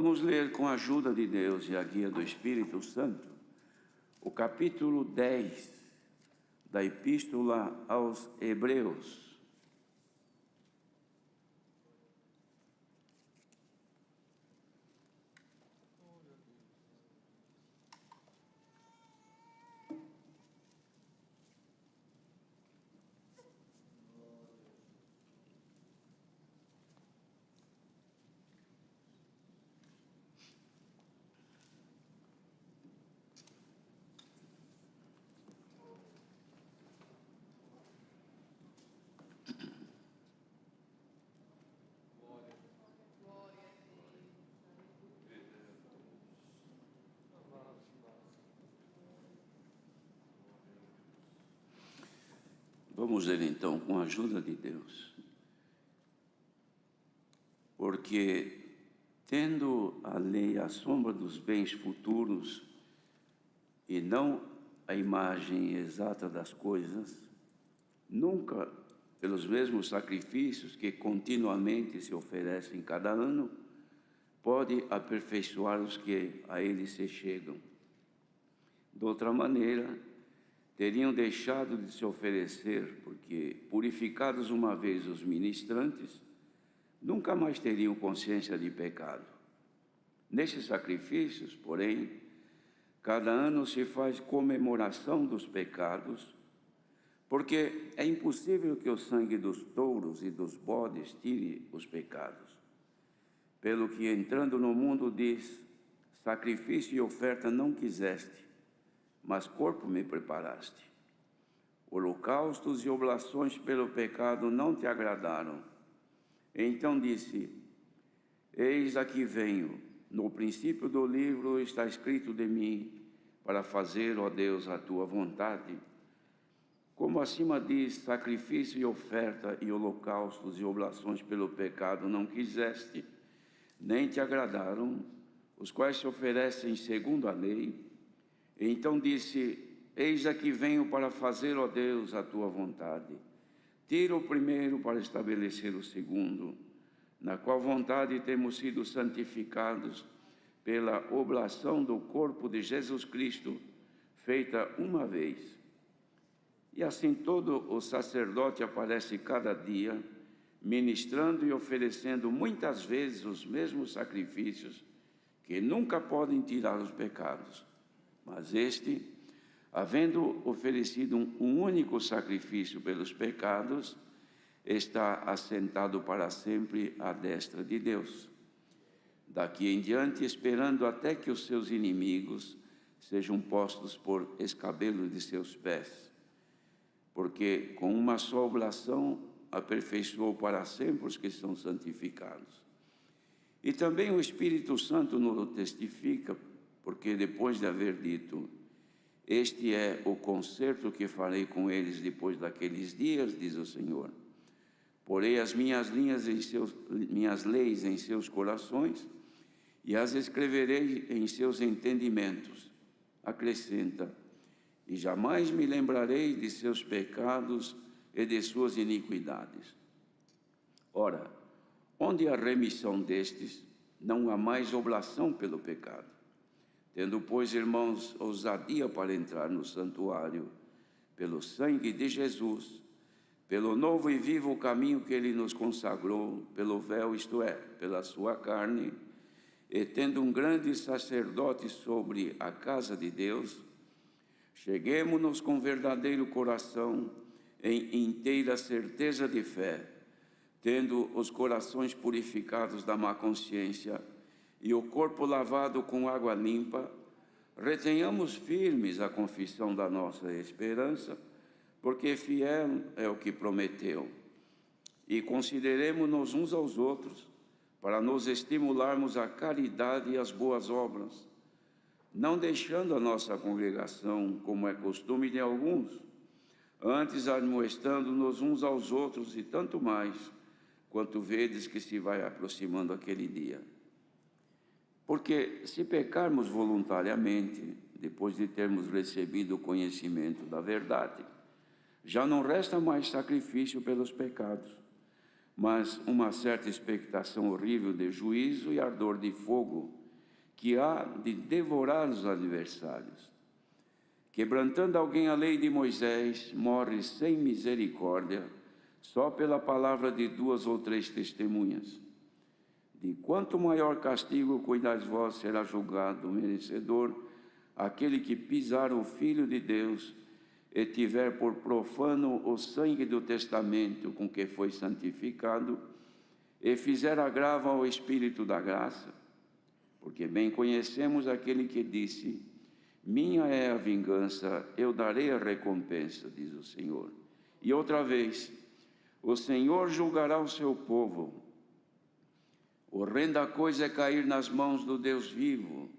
Vamos ler com a ajuda de Deus e a guia do Espírito Santo o capítulo 10 da Epístola aos Hebreus. Vamos ler então com a ajuda de Deus. Porque, tendo a lei a sombra dos bens futuros e não a imagem exata das coisas, nunca, pelos mesmos sacrifícios que continuamente se oferecem cada ano, pode aperfeiçoar os que a ele se chegam. De outra maneira, teriam deixado de se oferecer, porque, purificados uma vez os ministrantes, nunca mais teriam consciência de pecado. Nestes sacrifícios, porém, cada ano se faz comemoração dos pecados, porque é impossível que o sangue dos touros e dos bodes tire os pecados. Pelo que, entrando no mundo, diz: sacrifício e oferta não quiseste, mas corpo me preparaste. Holocaustos e oblações pelo pecado não te agradaram. Então disse: eis aqui venho, no princípio do livro está escrito de mim, para fazer, ó Deus, a tua vontade. Como acima diz: sacrifício e oferta e holocaustos e oblações pelo pecado não quiseste, nem te agradaram, os quais se oferecem segundo a lei. Então disse: eis aqui venho para fazer, ó Deus, a tua vontade. Tira o primeiro para estabelecer o segundo, na qual vontade temos sido santificados pela oblação do corpo de Jesus Cristo, feita uma vez. E assim todo o sacerdote aparece cada dia, ministrando e oferecendo muitas vezes os mesmos sacrifícios, que nunca podem tirar os pecados. Mas este, havendo oferecido um único sacrifício pelos pecados, está assentado para sempre à destra de Deus. Daqui em diante, esperando até que os seus inimigos sejam postos por escabelo de seus pés. Porque com uma só oblação aperfeiçoou para sempre os que são santificados. E também o Espírito Santo nos testifica, porque depois de haver dito: este é o concerto que farei com eles depois daqueles dias, diz o Senhor. Porei as minhas leis em seus corações e as escreverei em seus entendimentos. Acrescenta: e jamais me lembrarei de seus pecados e de suas iniquidades. Ora, onde há remissão destes, não há mais oblação pelo pecado. Tendo, pois, irmãos, ousadia para entrar no santuário, pelo sangue de Jesus, pelo novo e vivo caminho que ele nos consagrou, pelo véu, isto é, pela sua carne, e tendo um grande sacerdote sobre a casa de Deus, cheguemo-nos com verdadeiro coração, em inteira certeza de fé, tendo os corações purificados da má consciência e o corpo lavado com água limpa, retenhamos firmes a confissão da nossa esperança, porque fiel é o que prometeu. E consideremo-nos uns aos outros, para nos estimularmos à caridade e às boas obras, não deixando a nossa congregação, como é costume de alguns, antes admoestando-nos uns aos outros, e tanto mais, quanto vedes que se vai aproximando aquele dia. Porque se pecarmos voluntariamente, depois de termos recebido o conhecimento da verdade, já não resta mais sacrifício pelos pecados, mas uma certa expectação horrível de juízo e ardor de fogo, que há de devorar os adversários. Quebrantando alguém a lei de Moisés, morre sem misericórdia, só pela palavra de 2 ou 3 testemunhas. De quanto maior castigo, cuidais vós, será julgado merecedor aquele que pisar o Filho de Deus e tiver por profano o sangue do testamento com que foi santificado, e fizer agravo ao Espírito da graça. Porque bem conhecemos aquele que disse: minha é a vingança, eu darei a recompensa, diz o Senhor. E outra vez, o Senhor julgará o seu povo. Horrenda coisa é cair nas mãos do Deus vivo.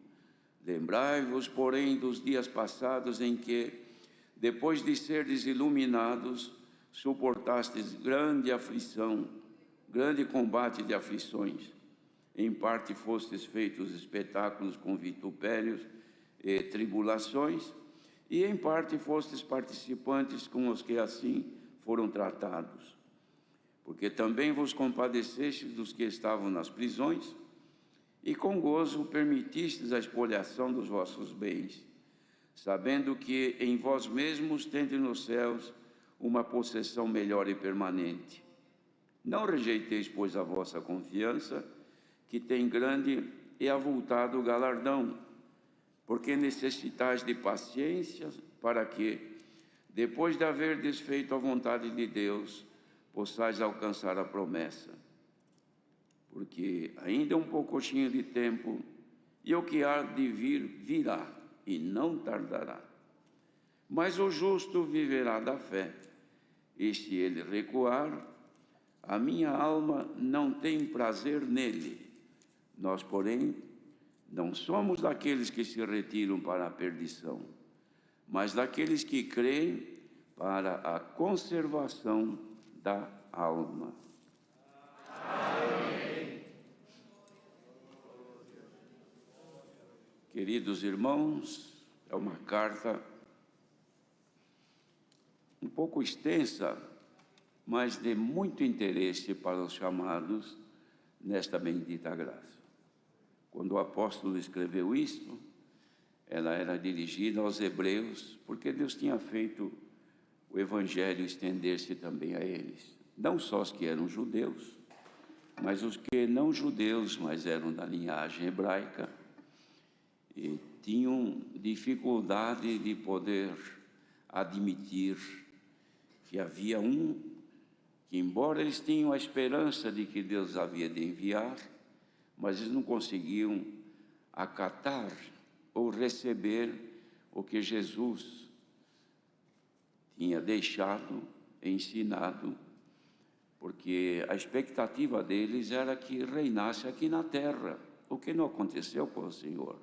Lembrai-vos, porém, dos dias passados em que, depois de serdes iluminados, suportastes grande aflição, grande combate de aflições. Em parte fostes feitos espetáculos com vitupérios e tribulações, e em parte fostes participantes com os que assim foram tratados. Porque também vos compadecestes dos que estavam nas prisões, e com gozo permitistes a expoliação dos vossos bens, sabendo que em vós mesmos tendes nos céus uma possessão melhor e permanente. Não rejeiteis, pois, a vossa confiança, que tem grande e avultado galardão, porque necessitais de paciência, para que, depois de haver desfeito a vontade de Deus, possais alcançar a promessa. Porque ainda um pouquinho de tempo, e o que há de vir, virá, e não tardará. Mas o justo viverá da fé, e se ele recuar, a minha alma não tem prazer nele. Nós, porém, não somos daqueles que se retiram para a perdição, mas daqueles que creem para a conservação da alma. Amém. Queridos irmãos, é uma carta um pouco extensa, mas de muito interesse para os chamados nesta bendita graça. Quando o apóstolo escreveu isto, ela era dirigida aos hebreus, porque Deus tinha feito o evangelho estender-se também a eles. Não só os que eram judeus, mas os que não judeus, mas eram da linhagem hebraica, e tinham dificuldade de poder admitir que havia um que, embora eles tinham a esperança de que Deus havia de enviar, mas eles não conseguiam acatar ou receber o que Jesus tinha deixado, ensinado, porque a expectativa deles era que reinasse aqui na terra, o que não aconteceu com o Senhor.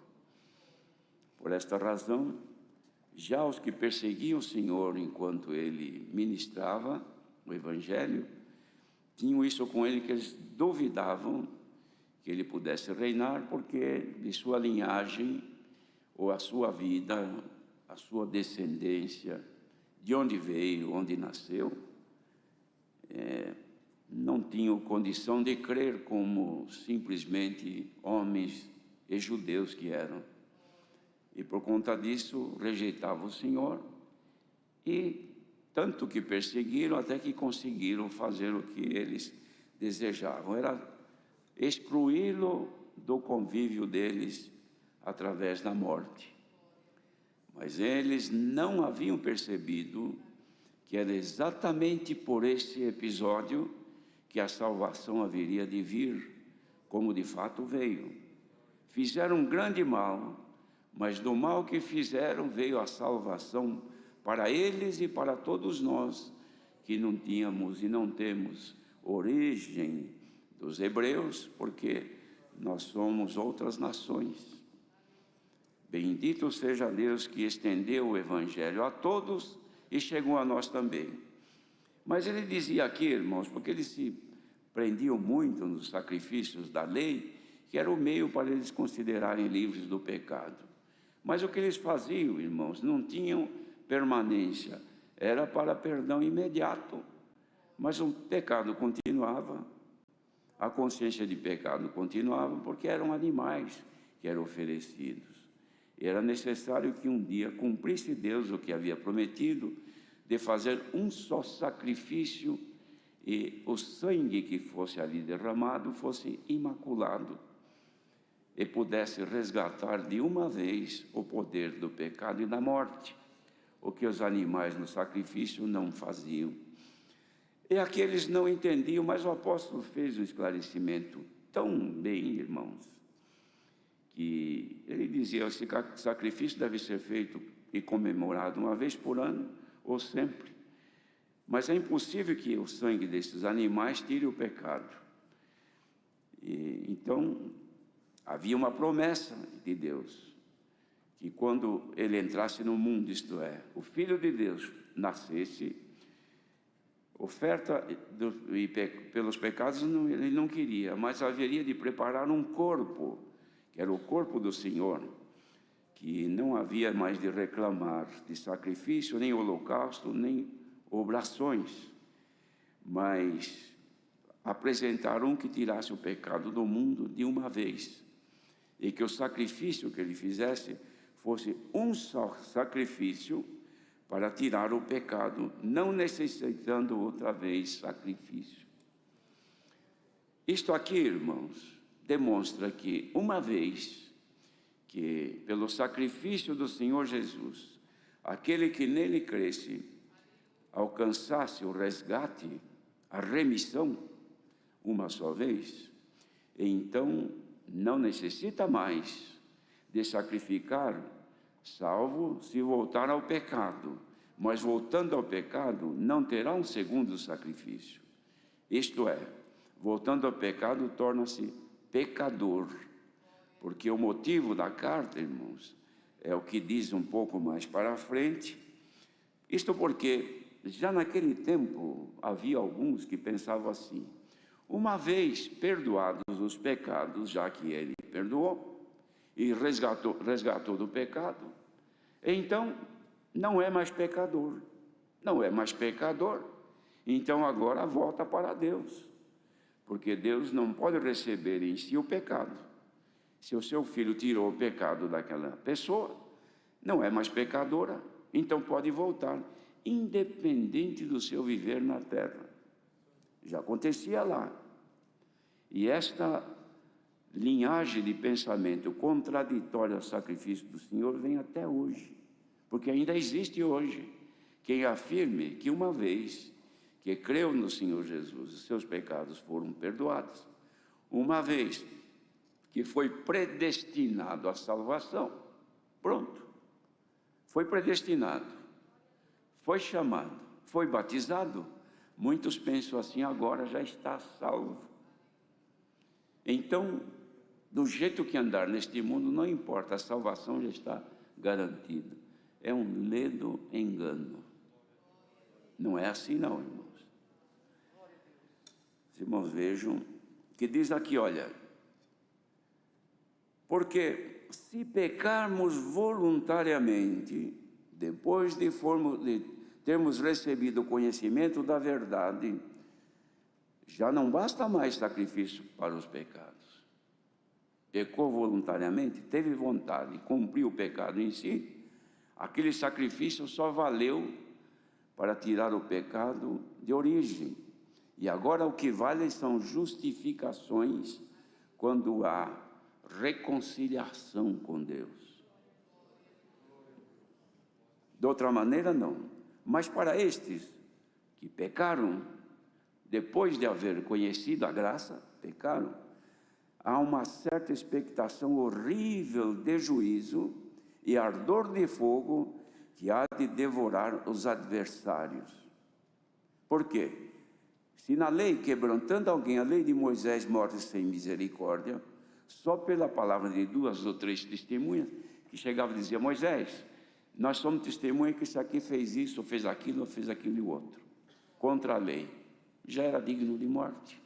Por esta razão, já os que perseguiam o Senhor enquanto ele ministrava o Evangelho, tinham isso com ele, que eles duvidavam que ele pudesse reinar, porque de sua linhagem, ou a sua vida, a sua descendência, de onde veio, onde nasceu, não tinham condição de crer como simplesmente homens e judeus que eram. E por conta disso, rejeitavam o Senhor, e tanto que perseguiram, até que conseguiram fazer o que eles desejavam, era excluí-lo do convívio deles através da morte. Mas eles não haviam percebido que era exatamente por esse episódio que a salvação haveria de vir, como de fato veio. Fizeram um grande mal, mas do mal que fizeram veio a salvação para eles e para todos nós, que não tínhamos e não temos origem dos hebreus, porque nós somos outras nações. Bendito seja Deus que estendeu o Evangelho a todos e chegou a nós também. Mas ele dizia aqui, irmãos, porque eles se prendiam muito nos sacrifícios da lei, que era o meio para eles considerarem livres do pecado. Mas o que eles faziam, irmãos, não tinham permanência, era para perdão imediato. Mas o pecado continuava, a consciência de pecado continuava, porque eram animais que eram oferecidos. Era necessário que um dia cumprisse Deus o que havia prometido, de fazer um só sacrifício, e o sangue que fosse ali derramado fosse imaculado, e pudesse resgatar de uma vez o poder do pecado e da morte, o que os animais no sacrifício não faziam. E aqueles não entendiam, mas o apóstolo fez um esclarecimento tão bem, irmãos, que ele dizia: esse sacrifício deve ser feito e comemorado uma vez por ano ou sempre. Mas é impossível que o sangue desses animais tire o pecado. Então, havia uma promessa de Deus, que quando ele entrasse no mundo, isto é, o Filho de Deus nascesse, oferta pelos pecados ele não queria, mas haveria de preparar um corpo, que era o corpo do Senhor, que não havia mais de reclamar de sacrifício, nem holocausto, nem oblações, mas apresentar um que tirasse o pecado do mundo de uma vez, e que o sacrifício que ele fizesse fosse um só sacrifício para tirar o pecado, não necessitando outra vez sacrifício. Isto aqui, irmãos, demonstra que uma vez que pelo sacrifício do Senhor Jesus, aquele que nele cresce, alcançasse o resgate, a remissão, uma só vez, então não necessita mais de sacrificar, salvo se voltar ao pecado. Mas voltando ao pecado, não terá um segundo sacrifício. Isto é, voltando ao pecado, torna-se pecador. Porque o motivo da carta, irmãos, é o que diz um pouco mais para frente. Isto porque já naquele tempo havia alguns que pensavam assim: uma vez perdoados os pecados, já que ele perdoou e resgatou do pecado, então não é mais pecador, não é mais pecador, então agora volta para Deus, porque Deus não pode receber em si o pecado. Se o seu filho tirou o pecado daquela pessoa, não é mais pecadora, então pode voltar, independente do seu viver na terra. Já acontecia lá. E esta linhagem de pensamento contraditória ao sacrifício do Senhor vem até hoje, porque ainda existe hoje quem afirme que uma vez que creu no Senhor Jesus, os seus pecados foram perdoados, uma vez que foi predestinado à salvação, pronto, foi predestinado, foi chamado, foi batizado. Muitos pensam assim: agora já está salvo. Então, do jeito que andar neste mundo, não importa, a salvação já está garantida. É um ledo engano. Não é assim não, irmãos. Os irmãos vejam que diz aqui, olha: porque se pecarmos voluntariamente, depois de termos recebido o conhecimento da verdade, já não basta mais sacrifício para os pecados. Pecou voluntariamente, teve vontade, cumpriu o pecado em si, aquele sacrifício só valeu para tirar o pecado de origem. E agora o que vale são justificações quando há reconciliação com Deus. De outra maneira, não. Mas para estes que pecaram, depois de haver conhecido a graça, pecaram, há uma certa expectação horrível de juízo e ardor de fogo que há de devorar os adversários. Por quê? Se na lei, quebrantando alguém a lei de Moisés, morre sem misericórdia, só pela palavra de 2 ou 3 testemunhas, que chegava e dizia: Moisés, nós somos testemunha que isso aqui fez isso, fez aquilo e outro, contra a lei, já era digno de morte.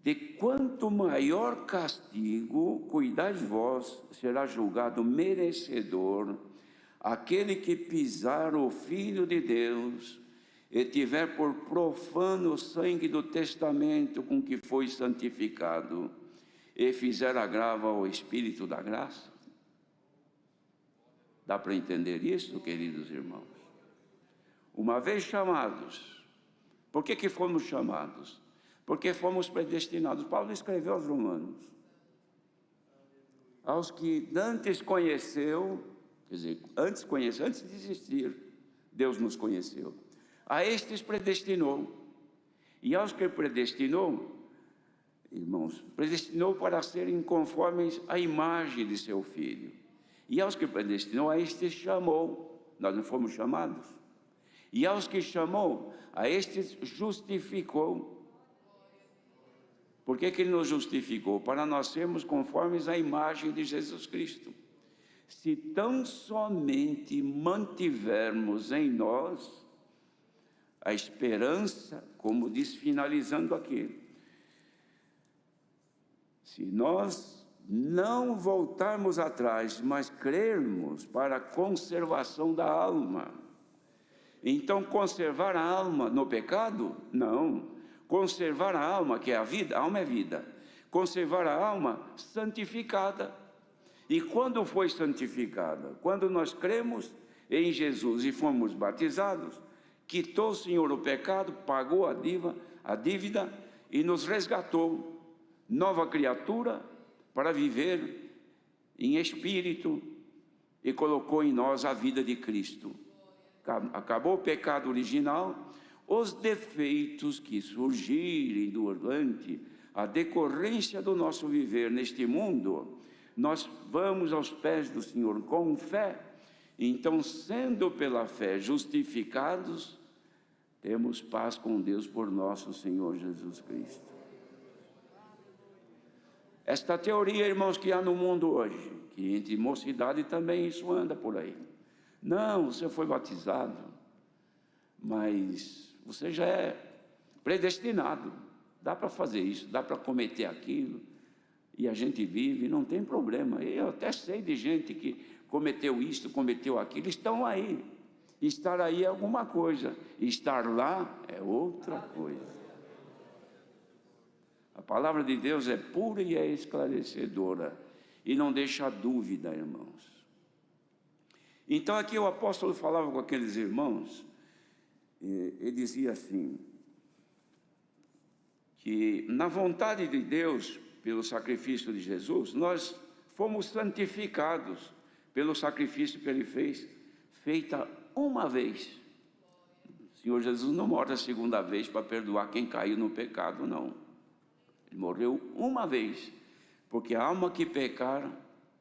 De quanto maior castigo, cuidai vós, será julgado merecedor aquele que pisar o Filho de Deus e tiver por profano o sangue do testamento com que foi santificado, e fizer agravo ao Espírito da graça. Dá para entender isso, queridos irmãos? Uma vez chamados, por que fomos chamados? Porque fomos predestinados. Paulo escreveu aos Romanos: aos que antes conheceu, quer dizer, antes de existir, Deus nos conheceu. A estes predestinou, e aos que predestinou, irmãos, predestinou para serem conformes à imagem de seu Filho. E aos que predestinou, a estes chamou. Nós não fomos chamados. E aos que chamou, a estes justificou. Por que Ele nos justificou? Para nós sermos conformes à imagem de Jesus Cristo. Se tão somente mantivermos em nós a esperança, como diz finalizando aqui, se nós não voltarmos atrás, mas crermos para a conservação da alma. Então, conservar a alma no pecado? Não. Conservar a alma, que é a vida, a alma é vida. Conservar a alma santificada. E quando foi santificada? Quando nós cremos em Jesus e fomos batizados, quitou o Senhor o pecado, pagou a dívida e nos resgatou. Nova criatura para viver em espírito e colocou em nós a vida de Cristo. Acabou o pecado original, os defeitos que surgirem durante a decorrência do nosso viver neste mundo, nós vamos aos pés do Senhor com fé. Então, sendo pela fé justificados, temos paz com Deus por nosso Senhor Jesus Cristo. Esta teoria, irmãos, que há no mundo hoje, que entre mocidade também isso anda por aí. Não, você foi batizado, mas você já é predestinado. Dá para fazer isso, dá para cometer aquilo. E a gente vive, não tem problema. Eu até sei de gente que cometeu isto, cometeu aquilo, estão aí. Estar aí é alguma coisa, estar lá é outra coisa. A palavra de Deus é pura e é esclarecedora, e não deixa dúvida, irmãos. Então aqui o apóstolo falava com aqueles irmãos, e dizia assim, que na vontade de Deus, pelo sacrifício de Jesus, nós fomos santificados pelo sacrifício que Ele fez, feita uma vez. O Senhor Jesus não morre a segunda vez para perdoar quem caiu no pecado, não. Ele morreu uma vez, porque a alma que pecar,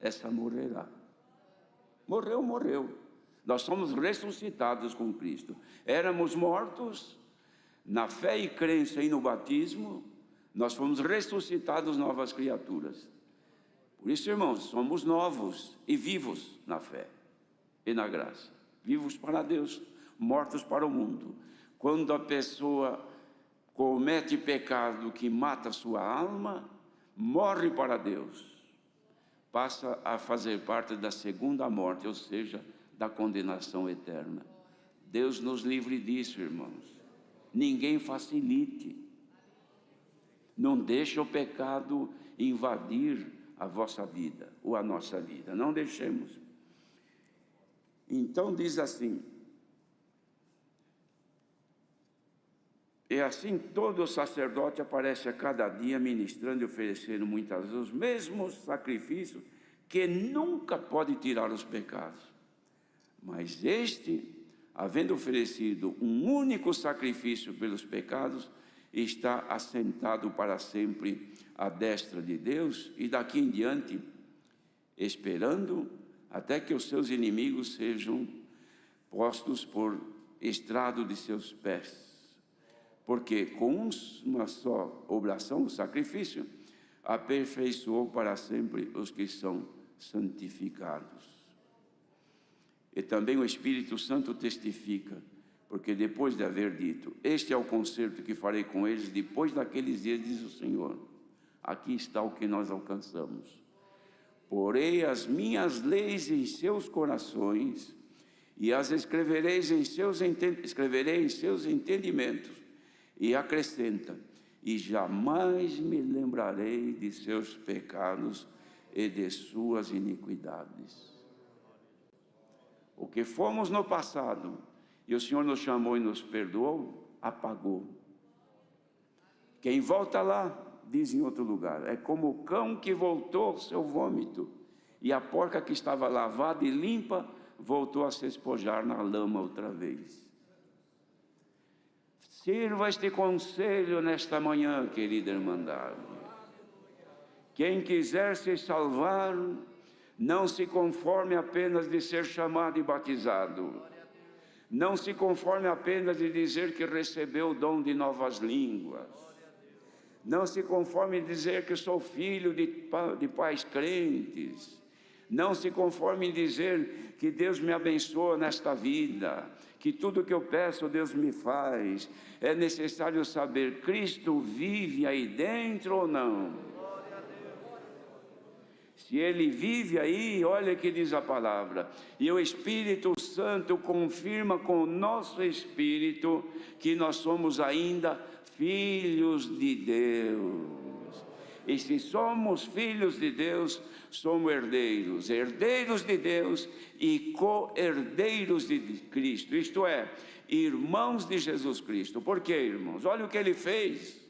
essa morrerá. Morreu. Nós somos ressuscitados com Cristo. Éramos mortos na fé e crença e no batismo, nós fomos ressuscitados novas criaturas. Por isso, irmãos, somos novos e vivos na fé e na graça. Vivos para Deus, mortos para o mundo. Quando a pessoa comete pecado que mata a sua alma, morre para Deus, passa a fazer parte da segunda morte, ou seja, da condenação eterna. Deus nos livre disso, irmãos. Ninguém facilite. Não deixe o pecado invadir a vossa vida, ou a nossa vida. Não deixemos. Então diz assim, e assim todo sacerdote aparece a cada dia ministrando e oferecendo muitas vezes os mesmos sacrifícios que nunca pode tirar os pecados. Mas este, havendo oferecido um único sacrifício pelos pecados, está assentado para sempre à destra de Deus e daqui em diante, esperando até que os seus inimigos sejam postos por estrado de seus pés. Porque com uma só oblação, o sacrifício, aperfeiçoou para sempre os que são santificados. E também o Espírito Santo testifica, porque depois de haver dito, este é o concerto que farei com eles depois daqueles dias, diz o Senhor. Aqui está o que nós alcançamos. Porei as minhas leis em seus corações e as escreverei em seus entendimentos. E acrescenta: e jamais me lembrarei de seus pecados e de suas iniquidades. O que fomos no passado, e o Senhor nos chamou e nos perdoou, apagou. Quem volta lá, diz em outro lugar, é como o cão que voltou ao seu vômito, e a porca que estava lavada e limpa, voltou a se espojar na lama outra vez. Sirva este conselho nesta manhã, querida irmandade. Quem quiser se salvar, não se conforme apenas de ser chamado e batizado. Não se conforme apenas de dizer que recebeu o dom de novas línguas. Não se conforme em dizer que sou filho de pais crentes. Não se conforme em dizer que Deus me abençoa nesta vida, que tudo que eu peço Deus me faz. É necessário saber, Cristo vive aí dentro ou não? Se Ele vive aí, olha que diz a palavra, e o Espírito Santo confirma com o nosso espírito que nós somos ainda filhos de Deus. E se somos filhos de Deus, somos herdeiros, herdeiros de Deus e co-herdeiros de Cristo, isto é, irmãos de Jesus Cristo. Por quê, irmãos? Olha o que Ele fez.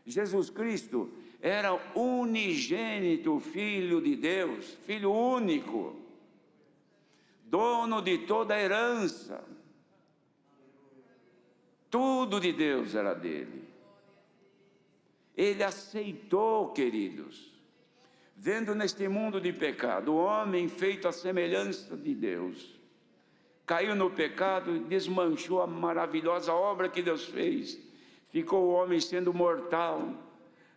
Jesus Cristo era unigênito Filho de Deus, Filho único, dono de toda a herança. Tudo de Deus era dele. Ele aceitou, queridos, vendo neste mundo de pecado, o homem feito à semelhança de Deus, caiu no pecado e desmanchou a maravilhosa obra que Deus fez. Ficou o homem sendo mortal,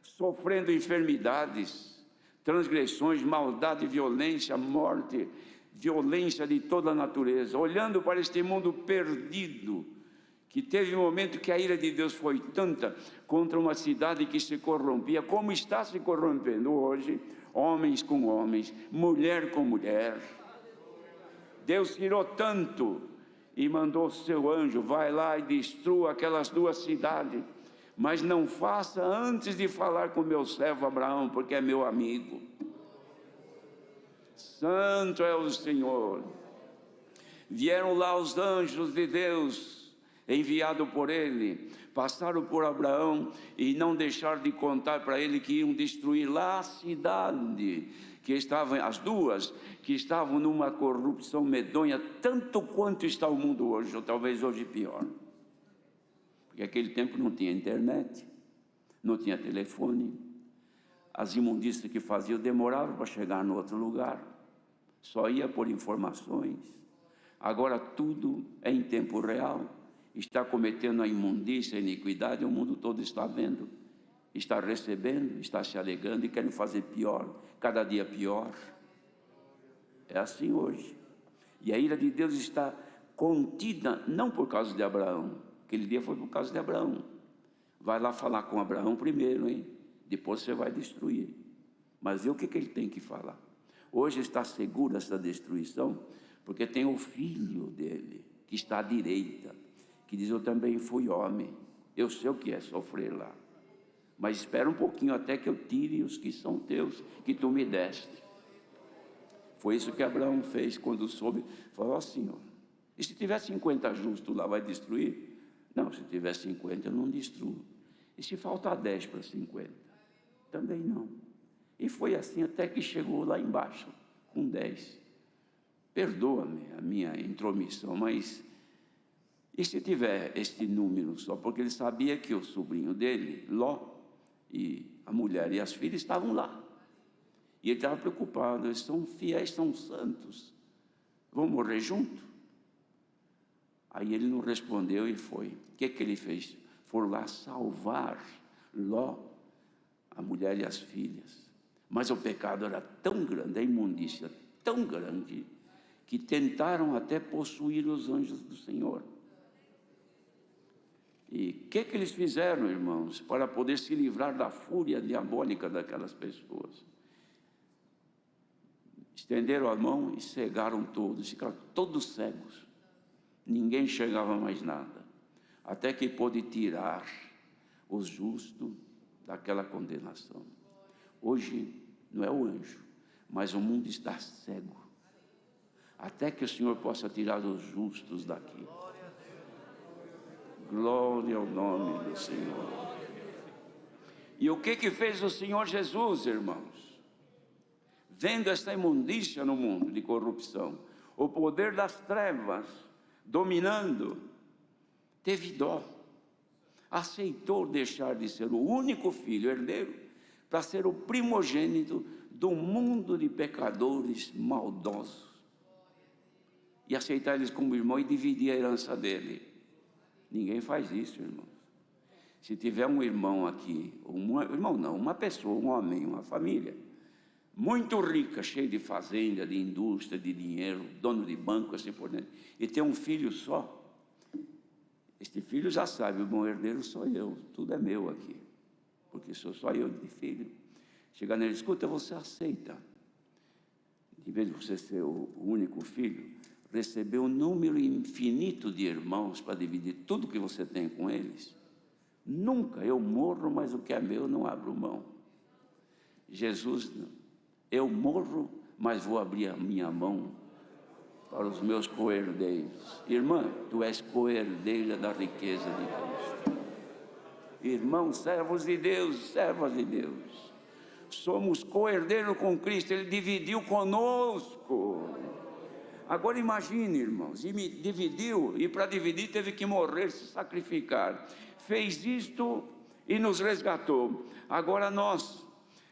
sofrendo enfermidades, transgressões, maldade, violência, morte, violência de toda a natureza, olhando para este mundo perdido, que teve um momento que a ira de Deus foi tanta contra uma cidade que se corrompia, como está se corrompendo hoje, homens com homens, mulher com mulher. Deus tirou tanto e mandou seu anjo, vai lá e destrua aquelas duas cidades, mas não faça antes de falar com meu servo Abraão, porque é meu amigo. Santo é o Senhor. Vieram lá os anjos de Deus, enviado por ele, passaram por Abraão e não deixaram de contar para ele que iam destruir lá a cidade, que estavam, as duas, que estavam numa corrupção medonha, tanto quanto está o mundo hoje, ou talvez hoje pior. Porque naquele tempo não tinha internet, não tinha telefone, as imundícias que faziam demoravam para chegar no outro lugar, só ia por informações. Agora tudo é em tempo real. Está cometendo a imundícia, a iniquidade, o mundo todo está vendo, está recebendo, está se alegando e querem fazer pior, cada dia pior. É assim hoje. E a ira de Deus está contida, não por causa de Abraão, aquele dia foi por causa de Abraão. Vai lá falar com Abraão primeiro, hein? Depois você vai destruir. Mas o que ele tem que falar? Hoje está segura essa destruição, porque tem o filho dele, que está à direita, que diz, eu também fui homem, eu sei o que é sofrer lá, mas espera um pouquinho até que eu tire os que são teus, que tu me deste. Foi isso que Abraão fez quando soube, falou, ó Senhor, e se tiver 50 justos lá, vai destruir? Não, se tiver 50 eu não destruo. E se faltar 10 para 50? Também não. E foi assim até que chegou lá embaixo, com 10. Perdoa-me a minha intromissão, mas e se tiver este número só? Porque ele sabia que o sobrinho dele, Ló, e a mulher e as filhas estavam lá. E ele estava preocupado, eles são fiéis, são santos, vão morrer junto? Aí ele não respondeu e foi. O que ele fez? Foram lá salvar Ló, a mulher e as filhas. Mas o pecado era tão grande, a imundícia tão grande, que tentaram até possuir os anjos do Senhor. E o que eles fizeram, irmãos, para poder se livrar da fúria diabólica daquelas pessoas? Estenderam a mão e cegaram todos, ficaram todos cegos. Ninguém enxergava mais nada, até que pôde tirar os justos daquela condenação. Hoje não é o anjo, mas o mundo está cego, até que o Senhor possa tirar os justos daqui. Glória ao nome do Senhor. E o que fez o Senhor Jesus, irmãos? Vendo esta imundícia no mundo de corrupção, o poder das trevas dominando, teve dó, aceitou deixar de ser o único filho herdeiro para ser o primogênito do mundo de pecadores maldosos, e aceitar eles como irmão e dividir a herança dele. Ninguém faz isso, irmãos. Se tiver um irmão aqui, uma pessoa, um homem, uma família muito rica, cheia de fazenda, de indústria, de dinheiro, dono de banco, assim por dentro, e tem um filho só, este filho já sabe, o bom herdeiro sou eu, tudo é meu aqui, porque sou só eu de filho. Chega nele, escuta, você aceita, em vez de você ser o único filho, receber um número infinito de irmãos para dividir tudo que você tem com eles? Nunca. Eu morro, mas o que é meu não abro mão. Jesus, eu morro, mas vou abrir a minha mão para os meus co-herdeiros. Irmã, tu és co-herdeira da riqueza de Cristo. Irmãos, servos de Deus, servas de Deus, somos co-herdeiros com Cristo. Ele dividiu conosco. Agora imagine, irmãos, e me dividiu, e para dividir teve que morrer, se sacrificar. Fez isto e nos resgatou. Agora nós,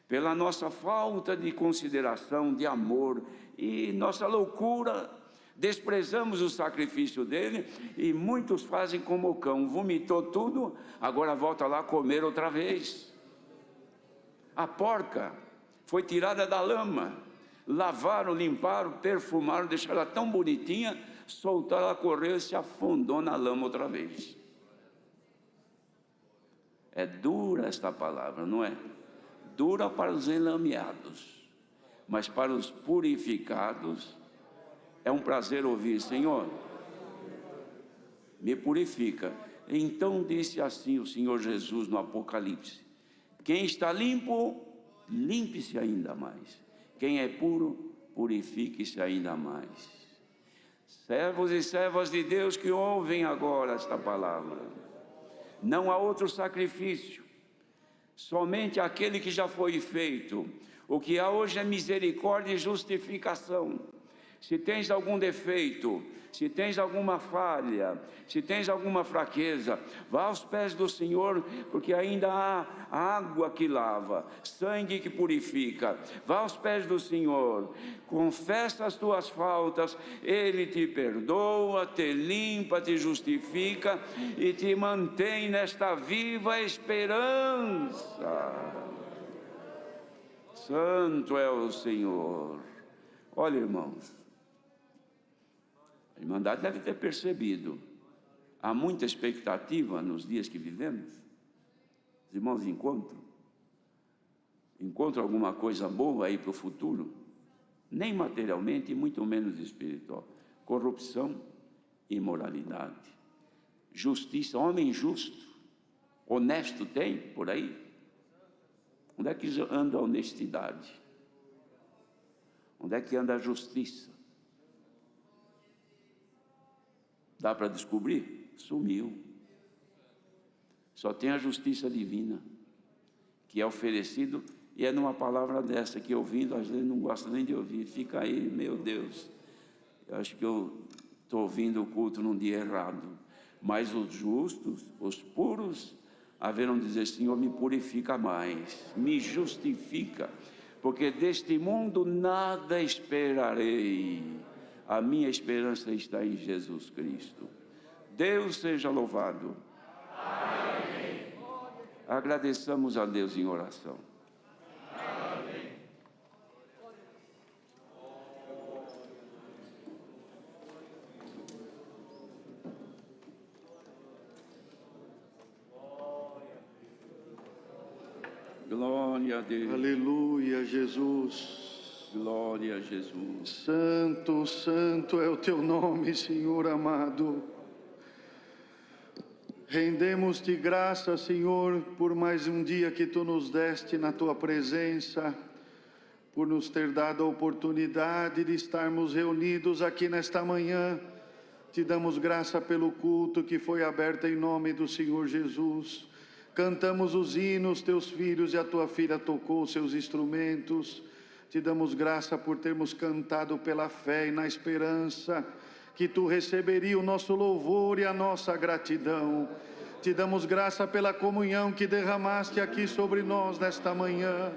pela nossa falta de consideração, de amor e nossa loucura, desprezamos o sacrifício dele, e muitos fazem como o cão, vomitou tudo, agora volta lá comer outra vez. A porca foi tirada da lama, lavaram, limparam, perfumaram, deixaram ela tão bonitinha, soltaram, ela correu e se afundou na lama outra vez. É dura esta palavra, não é? Dura para os enlameados, mas para os purificados é um prazer ouvir: Senhor, me purifica. Então disse assim o Senhor Jesus no Apocalipse: quem está limpo, limpe-se ainda mais. Quem é puro, purifique-se ainda mais. Servos e servas de Deus que ouvem agora esta palavra, não há outro sacrifício, somente aquele que já foi feito. O que há hoje é misericórdia e justificação. Se tens algum defeito, se tens alguma falha, se tens alguma fraqueza, vá aos pés do Senhor, porque ainda há água que lava, sangue que purifica. Vá aos pés do Senhor, confessa as tuas faltas, Ele te perdoa, te limpa, te justifica e te mantém nesta viva esperança. Santo é o Senhor. Olha, irmãos, a Irmandade deve ter percebido, há muita expectativa nos dias que vivemos. Os irmãos encontram alguma coisa boa aí para o futuro? Nem materialmente e muito menos espiritual. Corrupção, imoralidade, justiça. Homem justo, honesto tem por aí? Onde é que anda a honestidade? Onde é que anda a justiça? Dá para descobrir? Sumiu. Só tem a justiça divina, que é oferecido, e é numa palavra dessa que, ouvindo, às vezes não gosta nem de ouvir, fica aí, meu Deus, eu acho que eu estou ouvindo o culto num dia errado. Mas os justos, os puros, haverão de dizer: Senhor, me purifica mais, me justifica, porque deste mundo nada esperarei. A minha esperança está em Jesus Cristo. Deus seja louvado. Amém. Agradeçamos a Deus em oração. Amém. Glória a Deus. Aleluia, Jesus. Glória a Jesus. Santo, santo é o teu nome, Senhor amado. Rendemos-te graça, Senhor, por mais um dia que tu nos deste na tua presença, por nos ter dado a oportunidade de estarmos reunidos aqui nesta manhã. Te damos graça pelo culto que foi aberto em nome do Senhor Jesus. Cantamos os hinos, teus filhos e a tua filha tocou seus instrumentos. Te damos graça por termos cantado pela fé e na esperança que tu receberia o nosso louvor e a nossa gratidão. Te damos graça pela comunhão que derramaste aqui sobre nós nesta manhã,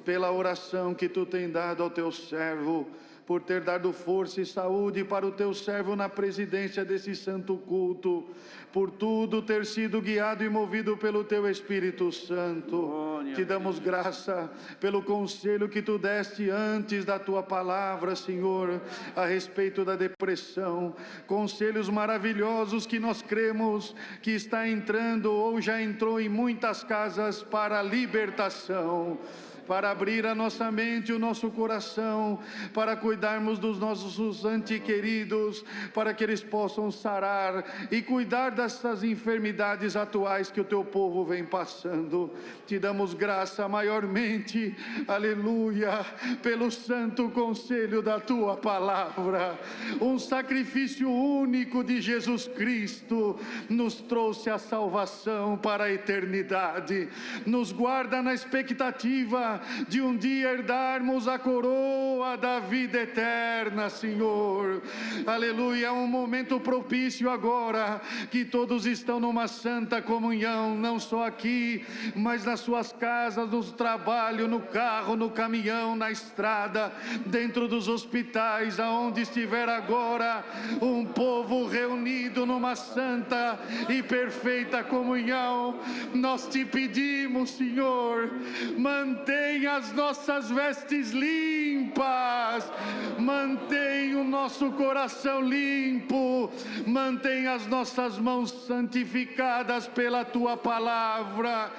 pela oração que tu tem dado ao teu servo, por ter dado força e saúde para o teu servo na presidência desse santo culto, por tudo ter sido guiado e movido pelo teu Espírito Santo. Te damos graça pelo conselho que tu deste antes da tua palavra, Senhor, a respeito da depressão. Conselhos maravilhosos que nós cremos que está entrando ou já entrou em muitas casas para a libertação, para abrir a nossa mente e o nosso coração, para cuidarmos dos nossos antequeridos, para que eles possam sarar e cuidar dessas enfermidades atuais que o teu povo vem passando. Te damos graça maiormente, aleluia, pelo santo conselho da tua palavra. Um sacrifício único de Jesus Cristo nos trouxe a salvação para a eternidade, nos guarda na expectativa de um dia herdarmos a coroa da vida eterna, Senhor. Aleluia, é um momento propício agora, que todos estão numa santa comunhão, não só aqui, mas nas suas casas, no trabalho, no carro, no caminhão, na estrada, dentro dos hospitais, aonde estiver agora, um povo reunido numa santa e perfeita comunhão. Nós te pedimos, Senhor, mantenha as nossas vestes limpas, mantenha o nosso coração limpo, mantenha as nossas mãos santificadas pela tua palavra.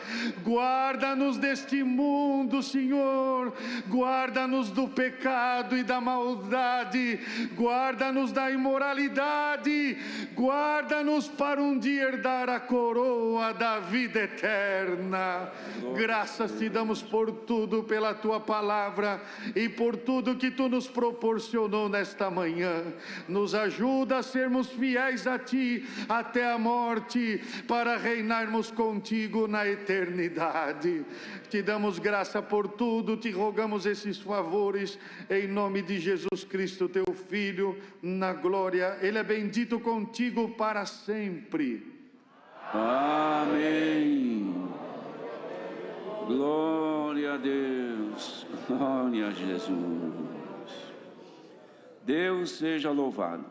Guarda-nos deste mundo, Senhor, guarda-nos do pecado e da maldade, guarda-nos da imoralidade, guarda-nos para um dia herdar a coroa da vida eterna. Graças te damos por tudo, pela tua palavra e por tudo que tu nos proporcionou nesta manhã. Nos ajuda a sermos fiéis a ti até a morte, para reinarmos contigo na eternidade. Te damos graça por tudo, te rogamos esses favores em nome de Jesus Cristo, teu Filho, na glória. Ele é bendito contigo para sempre. Amém. Glória a Deus, glória a Jesus. Deus seja louvado.